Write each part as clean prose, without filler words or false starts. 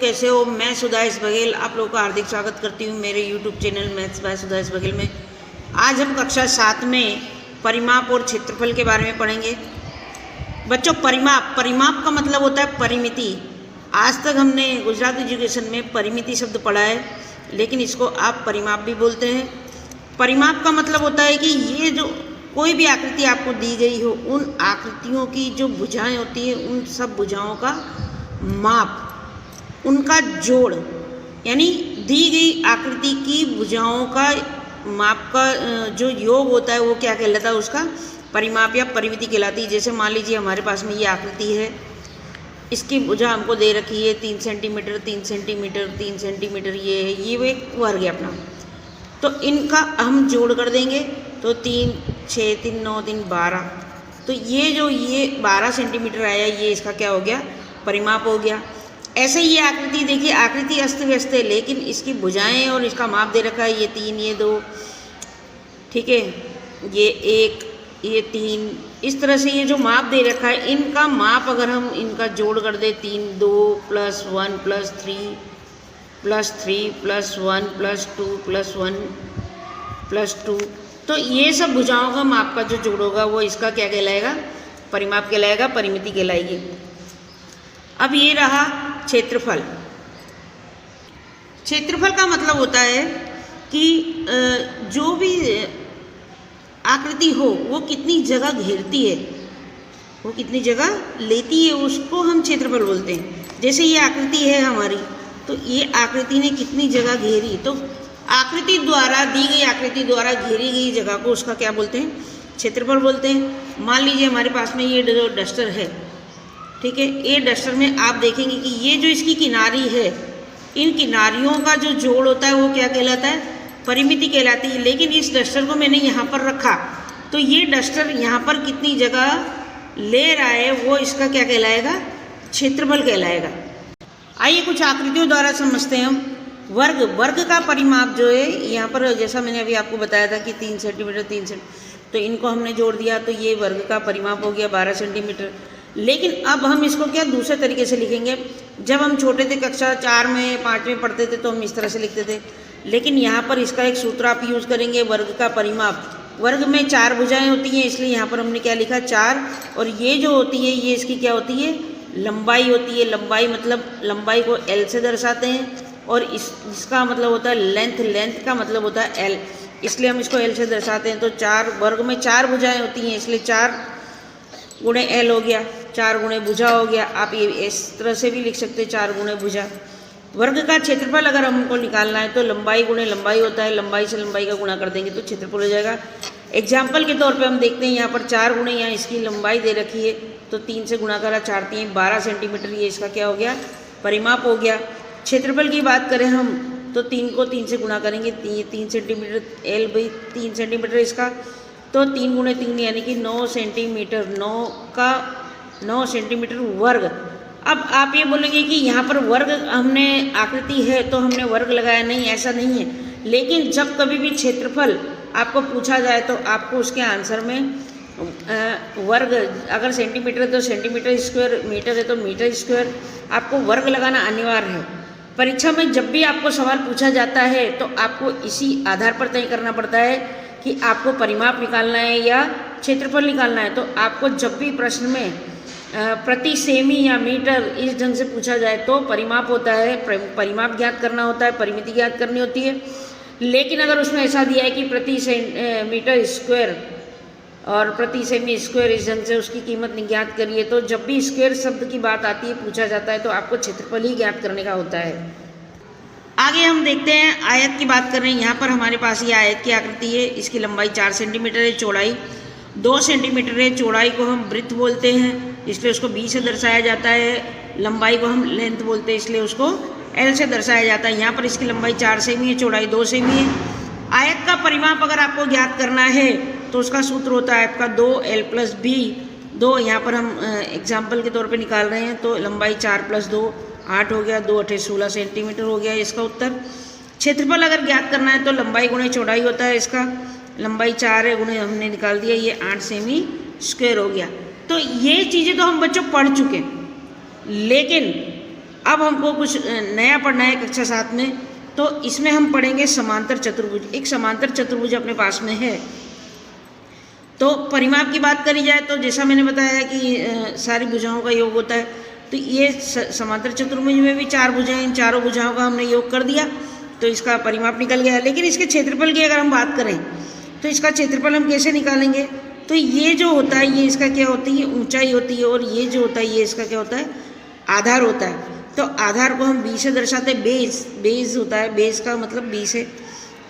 कैसे हो। मैं सुधांश बघेल आप लोगों का हार्दिक स्वागत करती हूँ मेरे YouTube channel maths by Sudhansh Baghel में। आज हम कक्षा 7 में परिमाप और क्षेत्रफल के बारे में पढ़ेंगे। बच्चों, परिमाप का मतलब होता है परिमिति। आज तक हमने गुजरात एजुकेशन में परिमिति शब्द पढ़ा है, लेकिन इसको आप परिमाप भी बोलते हैं। परिमाप का मतलब होता है कि ये जो कोई भी आकृति आपको दी गई हो, उन आकृतियों की जो भुजाएं होती हैं, उन सब भुजाओं का माप, उनका जोड़, यानी दी गई आकृति की भुजाओं का माप का जो योग होता है वो क्या कहलाता है, उसका परिमाप या परिमिति कहलाती है। जैसे मान लीजिए हमारे पास में ये आकृति है, इसकी भुजा हमको दे रखी है 3 सेंटीमीटर 3 सेंटीमीटर 3 सेंटीमीटर, ये है, ये वो एक वर्ग है अपना। तो इनका हम जोड़ कर देंगे तो 3 6 3 9 3 12, तो ये जो ये 12 सेंटीमीटर आया, ये इसका क्या हो गया, परिमाप हो गया। ऐसे ही ये आकृति देखिए, आकृति अस्त व्यस्त है, लेकिन इसकी भुजाएं और इसका माप दे रखा है, ये 3 ये 2, ठीक है, ये 1 ये 3, इस तरह से ये जो माप दे रखा है, इनका माप अगर हम इनका जोड़ कर दे 3 2 + 1 + 3 + 3 + 1 + 2 + 1 + 2, तो ये सब भुजाओं का माप का जो जोड़ होगा वो इसका क्या कहलाएगा, परिमाप कहलाएगा, परिमिति कहलाएगी। अब ये रहा क्षेत्रफल। क्षेत्रफल का मतलब होता है कि जो भी आकृति हो वो कितनी जगह घेरती है, वो कितनी जगह लेती है, उसको हम क्षेत्रफल बोलते हैं। जैसे ये आकृति है हमारी, तो ये आकृति ने कितनी जगह घेरी, तो आकृति द्वारा दी गई आकृति द्वारा घेरी गई जगह को उसका क्या बोलते हैं, क्षेत्रफल बोलते हैं। मान लीजिए हमारे पास में ये जो डस्टर है, ठीक है, ये डस्टर में आप देखेंगे कि ये जो इसकी किनारी है, इन किनारियों का जो जोड़ होता है वो क्या कहलाता है, परिमिति कहलाती है। लेकिन इस डस्टर को मैंने यहाँ पर रखा, तो ये डस्टर यहाँ पर कितनी जगह ले रहा है, वो इसका क्या कहलाएगा, क्षेत्रफल कहलाएगा। आइए कुछ आकृतियों द्वारा समझते हैं हम। वर्ग का परिमाप जो है, यहाँ पर जैसा मैंने अभी आपको बताया था कि 3 सेंटीमीटर 3 सेंटीमीटर, तो इनको हमने जोड़ दिया, तो ये वर्ग का परिमाप हो गया 12 सेंटीमीटर। लेकिन अब हम इसको क्या दूसरे तरीके से लिखेंगे। जब हम छोटे थे, कक्षा 4 में 5 में पढ़ते थे, तो हम इस तरह से लिखते थे, लेकिन यहाँ पर इसका एक सूत्र आप यूज़ करेंगे, वर्ग का परिमाप। वर्ग में 4 भुजाएं होती हैं, इसलिए यहाँ पर हमने क्या लिखा, 4, और ये जो होती है ये इसकी क्या होती है, लंबाई होती है। लंबाई मतलब लंबाई को L से दर्शाते हैं, और इसका मतलब होता है लेंथ, लेंथ का मतलब होता है L, इसलिए हम इसको L से दर्शाते हैं। तो 4, वर्ग में 4 भुजाएं होती हैं, इसलिए 4 गुणे L हो गया, 4 गुणे भुजा हो गया। आप ये इस तरह से भी लिख सकते हैं, 4 गुणे भुजा। वर्ग का क्षेत्रफल अगर हमको निकालना है तो लंबाई गुणे लंबाई होता है, लंबाई से लंबाई का गुणा कर देंगे तो क्षेत्रफल हो जाएगा। एग्जाम्पल के तौर पे हम देखते हैं, यहाँ पर 4 गुणे, यहाँ इसकी लंबाई दे रखी है, तो 3 से गुणा करा, 4 3 12 सेंटीमीटर, ये इसका क्या हो गया, परिमाप हो गया। क्षेत्रफल की बात करें हम तो 3 को 3 से गुणा करेंगे, 3 सेंटीमीटर, L भाई 3 सेंटीमीटर इसका, तो 3 गुणे 3 यानी कि 9 सेंटीमीटर, 9 सेंटीमीटर वर्ग। अब आप ये बोलेंगे कि यहाँ पर वर्ग, हमने आकृति है तो हमने वर्ग लगाया, नहीं, ऐसा नहीं है। लेकिन जब कभी भी क्षेत्रफल आपको पूछा जाए तो आपको उसके आंसर में वर्ग, अगर सेंटीमीटर है तो सेंटीमीटर स्क्वायर, मीटर है तो मीटर स्क्वायर, आपको वर्ग लगाना अनिवार्य है। परीक्षा में जब भी आपको सवाल पूछा जाता है तो आपको इसी आधार पर तय करना पड़ता है कि आपको परिमाप निकालना है या क्षेत्रफल निकालना है। तो आपको जब भी प्रश्न में प्रति सेमी या मीटर इस ढंग से पूछा जाए तो परिमाप होता है, परिमाप ज्ञात करना होता है, परिमिति ज्ञात करनी होती है। लेकिन अगर उसमें ऐसा दिया है कि प्रति मीटर स्क्वायर और प्रति सेमी स्क्वायर, इस ढंग से उसकी कीमत नहीं ज्ञात करिए, तो जब भी स्क्वायर शब्द की बात आती है, पूछा जाता है, तो आपको क्षेत्रफल ही ज्ञात करने का होता है। आगे हम देखते हैं, आयत की बात कर रहे हैं। यहाँ पर हमारे पास ये आयत की आकृति है, इसकी लंबाई 4 सेंटीमीटर है, चौड़ाई 2 सेंटीमीटर है। चौड़ाई को हम वृत्त बोलते हैं, इसलिए उसको B से दर्शाया जाता है। लंबाई को हम लेंथ बोलते हैं, इसलिए उसको L से दर्शाया जाता है। यहाँ पर इसकी लंबाई 4 सेमी है, चौड़ाई 2 सेमी है। आयत का परिमाप अगर आपको ज्ञात करना है तो उसका सूत्र होता है आपका 2L + B। 2 यहाँ पर हम एग्जाम्पल के तौर पे निकाल रहे हैं, तो लंबाई 4 + 2 8 हो गया, 2 8 16 सेंटीमीटर हो गया इसका उत्तर। क्षेत्रफल अगर ज्ञात करना है तो लंबाई गुणे चौड़ाई होता है, इसका लंबाई 4 है, गुणे हमने निकाल दिया, ये 8 सेमी स्क्वायर हो गया। तो ये चीज़ें तो हम बच्चों पढ़ चुके, लेकिन अब हमको कुछ नया पढ़ना है कक्षा 7 में, तो इसमें हम पढ़ेंगे समांतर चतुर्भुज। एक समांतर चतुर्भुज अपने पास में है। तो परिमाप की बात करी जाए तो जैसा मैंने बताया कि सारी भुजाओं का योग होता है, तो ये समांतर चतुर्भुज में भी 4 भुजाएं, इन चारों भुजाओं का हमने योग कर दिया तो इसका परिमाप निकल गया। लेकिन इसके क्षेत्रफल की अगर हम बात करें तो इसका क्षेत्रफल हम कैसे निकालेंगे? तो ये जो होता है ये इसका क्या होती है? ऊंचाई होती है, और ये जो होता है ये इसका क्या होता है? आधार होता है। तो आधार को हम 20 से दर्शाते हैं, बेस होता है, बेस का मतलब 20 है।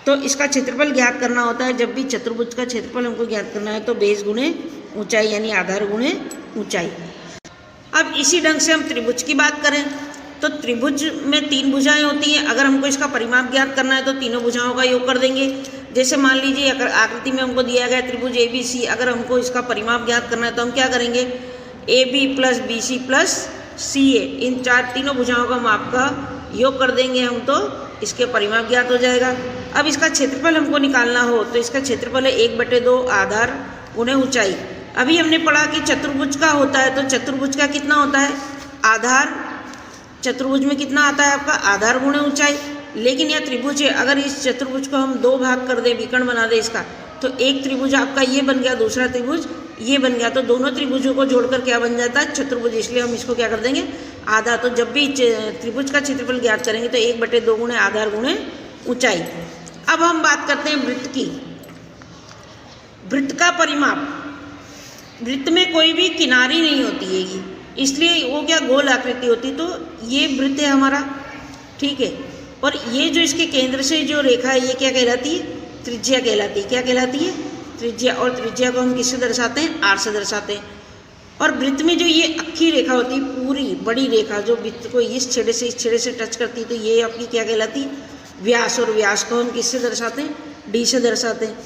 तो इसका क्षेत्रफल ज्ञात करना होता है। जब भी चतुर्भुज का क्षेत्रफल हमको ज्ञात करना है तो बेस गुणे ऊंचाई यानी आधार गुणे ऊंचाई। अब इसी ढंग से हम त्रिभुज की बात करें तो त्रिभुज में 3 भुजाएं होती हैं। अगर हमको इसका परिमाप ज्ञात करना है तो तीनों भुजाओं का योग कर देंगे। जैसे मान लीजिए अगर आकृति में हमको दिया गया त्रिभुज ABC, अगर हमको इसका परिमाप ज्ञात करना है तो हम क्या करेंगे? AB + BC + CA, इन तीनों भुजाओं का माप का योग कर देंगे हम, तो इसके परिमाप ज्ञात हो जाएगा। अब इसका क्षेत्रफल हमको निकालना हो तो इसका क्षेत्रफल है 1/2 आधार गुणे ऊंचाई। अभी हमने पढ़ा कि चतुर्भुज का होता है, तो चतुर्भुज का कितना होता है? आधार। चतुर्भुज में कितना आता है आपका? आधार गुणे ऊंचाई। लेकिन यह त्रिभुज है, अगर इस चतुर्भुज को हम 2 भाग कर दें, विकर्ण बना दें इसका, तो एक त्रिभुज आपका ये बन गया, दूसरा त्रिभुज ये बन गया, तो दोनों त्रिभुजों को जोड़कर क्या बन जाता है? चतुर्भुज। इसलिए हम इसको क्या कर देंगे? आधा। तो जब भी त्रिभुज का क्षेत्रफल ज्ञात करेंगे तो 1/2 गुणे आधार गुणे ऊंचाई। अब हम बात करते हैं वृत्त की। वृत्त का परिमाप, वृत्त में कोई भी किनारी नहीं होती है, इसलिए वो क्या गोल आकृति होती। तो ये वृत्त है हमारा, ठीक है। और ये जो इसके केंद्र से जो रेखा है ये क्या कहलाती है? त्रिज्या कहलाती है। क्या कहलाती है? त्रिज्या। और त्रिज्या को हम किससे दर्शाते हैं? R से दर्शाते हैं। और वृत्त में जो ये अक्खी रेखा होती है, पूरी बड़ी रेखा जो वृत्त को इस छेड़े से इस छेड़े से टच करती है, तो ये आपकी क्या कहलाती है? व्यास। और व्यास को हम किससे दर्शाते हैं? D से दर्शाते हैं।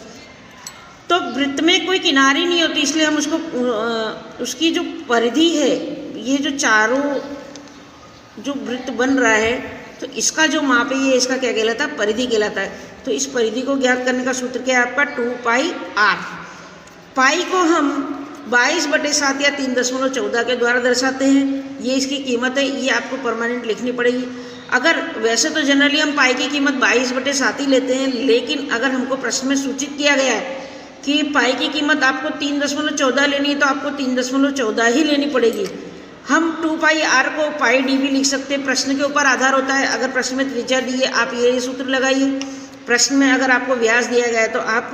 तो वृत्त में कोई किनारी नहीं होती, इसलिए हम उसको उसकी जो परिधि है, ये जो चारों जो वृत्त बन रहा है, तो इसका जो माप है ये इसका क्या कहलाता है? परिधि कहलाता है। तो इस परिधि को ज्ञात करने का सूत्र क्या है आपका? 2πr। पाई को हम 22/7 या 3.14 के द्वारा दर्शाते हैं। ये इसकी कीमत है, ये आपको परमानेंट लिखनी पड़ेगी। अगर वैसे तो जनरली हम पाई की कीमत 22/7 ही लेते हैं, लेकिन अगर हमको प्रश्न में सूचित किया गया है कि पाई की कीमत आपको 3.14 लेनी है तो आपको 3.14 ही लेनी पड़ेगी। हम 2πr को πd भी लिख सकते हैं। प्रश्न के ऊपर आधार होता है। अगर प्रश्न में त्रिज्या दी है आप ये सूत्र लगाइए, प्रश्न में अगर आपको व्यास दिया गया है तो आप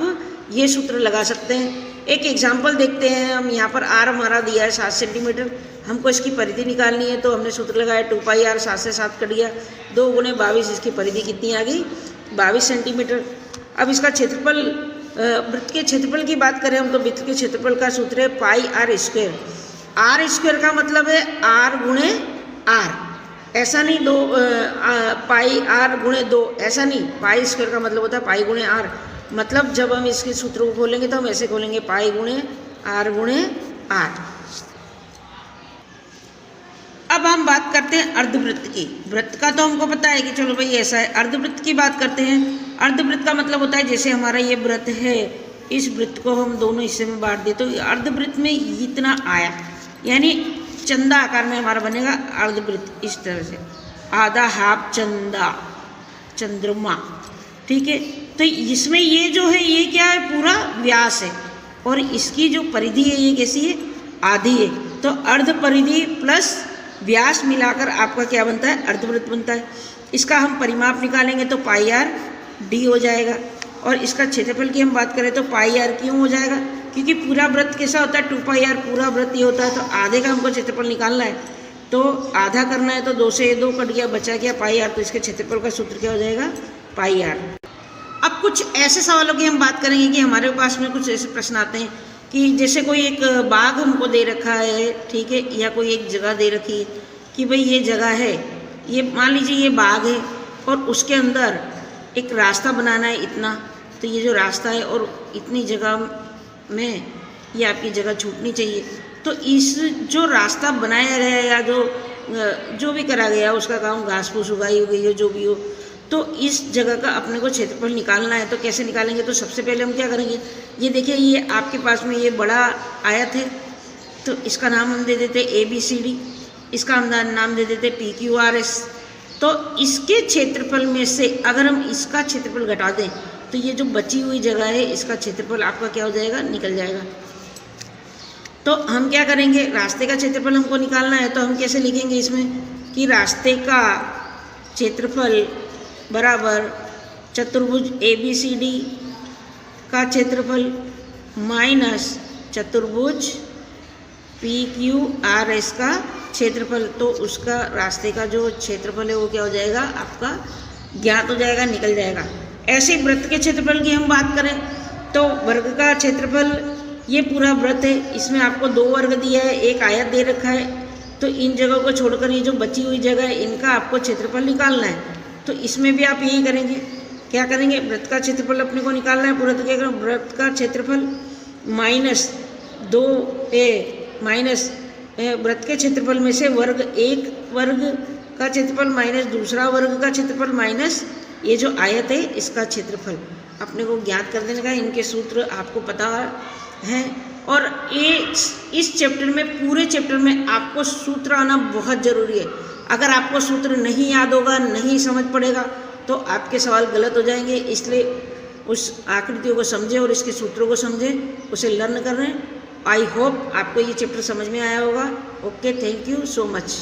ये सूत्र लगा सकते हैं। एक एग्जाम्पल देखते हैं हम। यहाँ पर r हमारा दिया है 7 सेंटीमीटर, हमको इसकी परिधि निकालनी है तो हमने सूत्र लगाया 2πr, 7 से 7 कट गया, 2 गुणे 22, इसकी परिधि कितनी आ गई? 22 सेंटीमीटर। अब इसका क्षेत्रफल, वृत्त के क्षेत्रफल की बात करें हम तो वृत्त के क्षेत्रफल का सूत्र है πr²। r² का मतलब है r गुणे r, ऐसा नहीं 2 πr गुणे 2, ऐसा नहीं। π² का मतलब होता है पाई गुणे r। मतलब जब हम इसके सूत्र को खोलेंगे तो हम ऐसे खोलेंगे पाई गुणे r गुणे r। अब हम बात करते हैं अर्धवृत्त की। वृत्त का तो हमको पता है कि चलो भाई ऐसा है। अर्धवृत्त की बात करते हैं। अर्धवृत्त का मतलब होता है जैसे हमारा ये वृत्त है, इस वृत्त को हम दोनों हिस्से में बांट दें तो अर्धवृत्त में इतना आया, यानी चंदा आकार में हमारा बनेगा अर्धवृत्त। इस तरह से आधा हाफ चंदा, चंद्रमा, ठीक है। तो इसमें ये जो है ये क्या है? पूरा व्यास है, और इसकी जो परिधि है ये कैसी है? आधी है। तो अर्ध परिधि प्लस व्यास मिलाकर आपका क्या बनता है? अर्धवृत्त बनता है। इसका हम परिमाप निकालेंगे तो πr/d हो जाएगा। और इसका क्षेत्रफल की हम बात करें तो πr क्यों हो जाएगा? क्योंकि पूरा वृत्त कैसा होता है? 2πr, पूरा वृत्त ये होता है। तो आधे का हमको क्षेत्रफल निकालना है, तो आधा करना है, तो 2 से 2 कट गया, बचा गया πr, तो इसके क्षेत्रफल का सूत्र क्या हो जाएगा? πr। अब कुछ ऐसे सवालों की हम बात करेंगे कि हमारे पास में कुछ ऐसे प्रश्न आते हैं कि जैसे कोई एक बाग हमको दे रखा है, ठीक है, या कोई एक जगह दे रखी है कि भाई ये जगह है, ये मान लीजिए ये बाग है और उसके अंदर एक रास्ता बनाना है इतना, तो ये जो रास्ता है और इतनी जगह में ये आपकी जगह छूटनी चाहिए। तो इस जो रास्ता बनाया गया है या जो भी करा गया उसका काम घास फूस उगाई हुई हो, जो भी हो, तो इस जगह का अपने को क्षेत्रफल निकालना है। तो कैसे निकालेंगे? तो सबसे पहले हम क्या करेंगे, ये देखिए ये आपके पास में ये बड़ा आयत है, तो इसका नाम हम दे देते हैं ABCD, इसका हम नाम दे देते PQRS। तो इसके क्षेत्रफल में से अगर हम इसका क्षेत्रफल घटा दें तो ये जो बची हुई जगह है इसका क्षेत्रफल आपका क्या हो जाएगा, निकल जाएगा। तो हम क्या करेंगे, रास्ते का क्षेत्रफल हमको निकालना है, तो हम कैसे लिखेंगे इसमें कि रास्ते का क्षेत्रफल बराबर चतुर्भुज ABCD का क्षेत्रफल माइनस चतुर्भुज PQRS का क्षेत्रफल। तो उसका रास्ते का जो क्षेत्रफल है वो क्या हो जाएगा, आपका ज्ञात हो जाएगा, निकल जाएगा। ऐसे वृत्त के क्षेत्रफल की हम बात करें तो वर्ग का क्षेत्रफल, ये पूरा वृत्त है, इसमें आपको 2 वर्ग दिया है, एक आयत दे रखा है, तो इन जगहों को छोड़कर ये जो बची हुई जगह है इनका आपको क्षेत्रफल निकालना है। तो इसमें भी आप यही करेंगे, क्या करेंगे, वृत्त का क्षेत्रफल अपने को निकालना है पूरा, तो क्या करें, वृत्त का क्षेत्रफल माइनस 2 माइनस वृत्त के क्षेत्रफल में से वर्ग, एक वर्ग का क्षेत्रफल माइनस दूसरा वर्ग का क्षेत्रफल माइनस ये जो आयत है इसका क्षेत्रफल अपने को ज्ञात कर देने का। इनके सूत्र आपको पता है और ये इस चैप्टर में, पूरे चैप्टर में आपको सूत्र आना बहुत ज़रूरी है। अगर आपको सूत्र नहीं याद होगा, नहीं समझ पड़ेगा तो आपके सवाल गलत हो जाएंगे। इसलिए उस आकृतियों को समझें और इसके सूत्रों को समझें, उसे लर्न कर रहे हैं। आई होप आपको ये चैप्टर समझ में आया होगा। Okay, thank you so much.